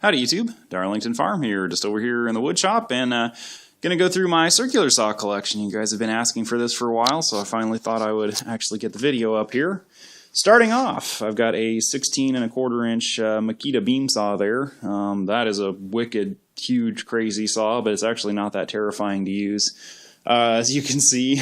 Howdy YouTube, Darlington Farm here, just over here in the wood shop, and gonna go through my circular saw collection. You guys have been asking for this for a while, so I finally thought I would actually get the video up here. Starting off, I've got a 16 1/4 inch Makita beam saw there. That is a wicked, huge, crazy saw, but it's actually not that terrifying to use. As you can see,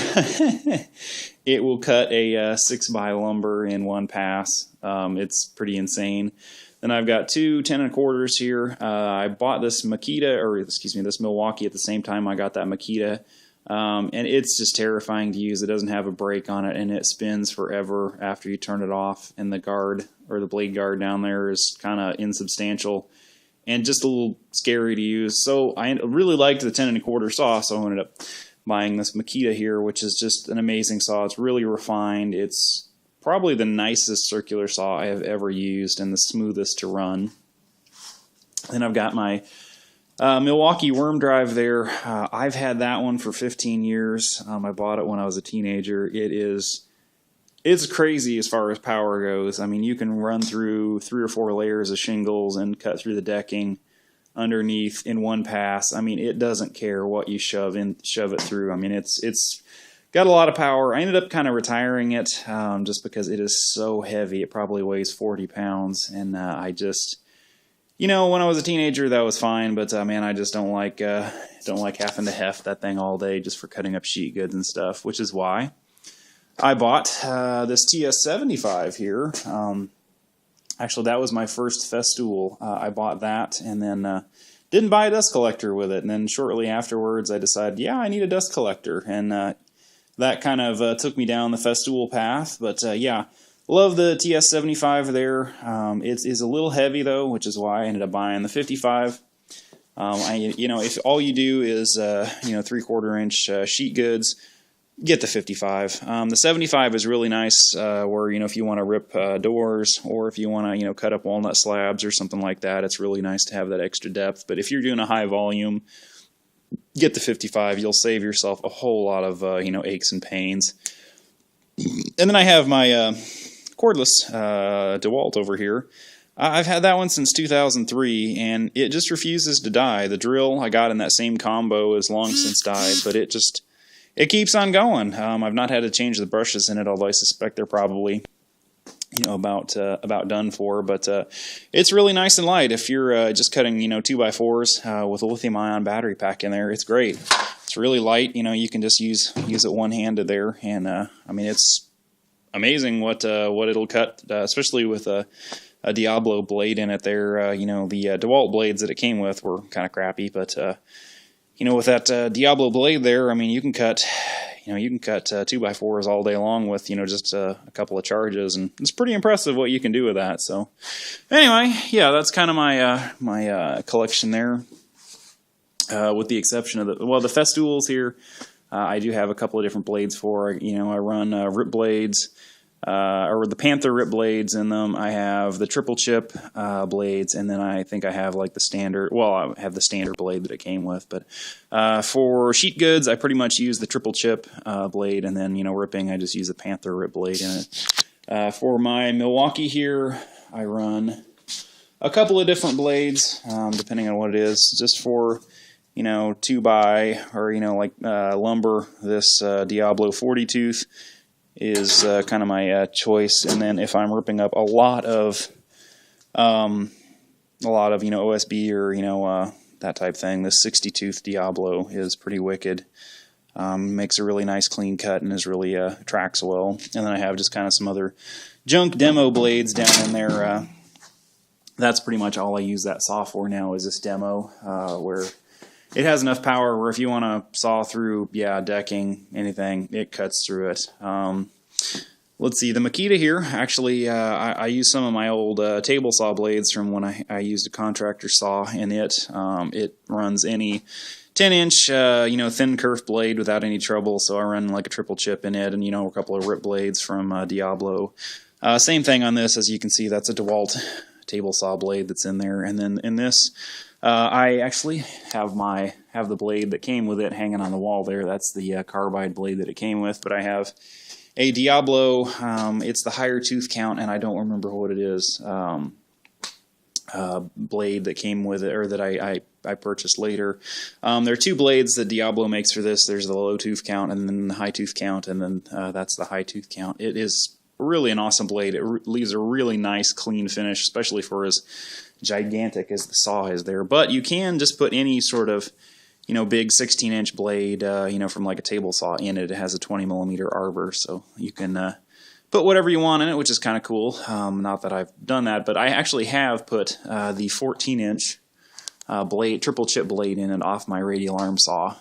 it will cut a 6x lumber in one pass. It's pretty insane. Then I've got two 10 1/4s here. I bought this Makita, or excuse me, this Milwaukee at the same time I got that Makita. And it's just terrifying to use. It doesn't have a brake on it, and it spins forever after you turn it off. And the guard, or the blade guard down there, is kind of insubstantial and just a little scary to use. So I really liked the 10 1/4 saw, so I ended up buying this Makita here, which is just an amazing saw. It's really refined. It's probably the nicest circular saw I have ever used and the smoothest to run. Then I've got my Milwaukee worm drive there. I've had that one for 15 years. I bought it when I was a teenager. It's crazy as far as power goes. I mean, you can run through 3 or 4 layers of shingles and cut through the decking underneath in one pass. I mean, it doesn't care what you shove it through. I mean, it's got a lot of power. I ended up kind of retiring it just because it is so heavy. It probably weighs 40 pounds, and I just, you know, when I was a teenager, that was fine, but man, I just don't like having to heft that thing all day just for cutting up sheet goods and stuff, which is why I bought this TS75 here. Actually, that was my first Festool. I bought that, and then didn't buy a dust collector with it, and then shortly afterwards, I decided, yeah, I need a dust collector, and that kind of took me down the Festool path. But yeah, love the TS75 there. It is a little heavy though, which is why I ended up buying the 55. You know, if all you do is 3/4 inch sheet goods, get the 55. The 75 is really nice where, if you want to rip doors, or if you want to cut up walnut slabs or something like that. It's really nice to have that extra depth. But if you're doing a high volume, get the 55. You'll save yourself a whole lot of aches and pains. And then I have my cordless DeWalt over here. I've had that one since 2003, and it just refuses to die. The drill I got in that same combo has long since died, but it keeps on going. I've not had to change the brushes in it, although I suspect they're probably about done for. But it's really nice and light. If you're just cutting 2x4s with a lithium-ion battery pack in there, it's great. It's really light. You can just use it one-handed there, and I mean, it's amazing what it'll cut, especially with a Diablo blade in it there. The DeWalt blades that it came with were kind of crappy, but with that Diablo blade there, I mean, you can cut 2x4s all day long with just a couple of charges, and it's pretty impressive what you can do with that. So anyway, yeah, that's kind of my collection there, with the exception of the Festools here. I do have a couple of different blades for. I run rip blades, or the Panther rip blades in them. I have the triple chip blades, and then I think I have like the standard. Well, I have the standard blade that it came with, but for sheet goods, I pretty much use the triple chip blade, and then ripping, I just use the Panther rip blade in it. For my Milwaukee here, I run a couple of different blades, depending on what it is. Just for 2x or lumber, this Diablo 40 tooth is kind of my choice. And then if I'm ripping up a lot of OSB or that type thing, this 60 tooth Diablo is pretty wicked. Makes a really nice clean cut and is really tracks well. And then I have just kind of some other junk demo blades down in there. That's pretty much all I use that saw for now, is this demo, where it has enough power where if you want to saw through, decking, anything, it cuts through it. Let's see, the Makita here, actually, I use some of my old table saw blades from when I used a contractor saw in it. It runs any 10-inch, thin kerf blade without any trouble, so I run like a triple chip in it, and, a couple of rip blades from Diablo. Same thing on this. As you can see, that's a DeWalt table saw blade that's in there. And then in this, I actually have the blade that came with it hanging on the wall there. That's the carbide blade that it came with, but I have a Diablo. It's the higher tooth count, and I don't remember what it is. blade that came with it, or that I purchased later. There are two blades that Diablo makes for this. There's the low tooth count and then the high tooth count, and then that's the high tooth count. It is really an awesome blade. It leaves a really nice clean finish, especially for as gigantic as the saw is there. But you can just put any sort of, you know, big 16-inch blade, you know, from like a table saw in it. It has a 20mm arbor, so you can put whatever you want in it, which is kind of cool. Not that I've done that, but I actually have put the 14-inch blade, triple chip blade in it off my radial arm saw.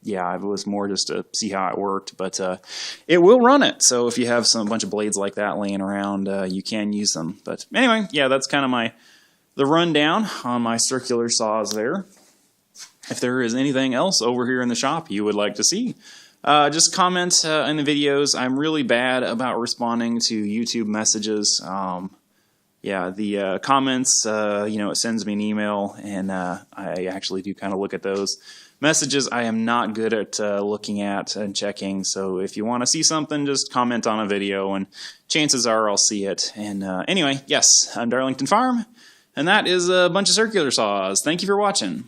Yeah, it was more just to see how it worked, but it will run it. So if you have a bunch of blades like that laying around, you can use them. But anyway, yeah, that's kind of the rundown on my circular saws there. If there is anything else over here in the shop you would like to see, just comment in the videos. I'm really bad about responding to YouTube messages. Yeah, the comments, you know, it sends me an email, and I actually do kind of look at those. Messages I am not good at looking at and checking, so if you want to see something, just comment on a video, and chances are I'll see it. And anyway, yes, I'm Darlington Farm, and that is a bunch of circular saws. Thank you for watching.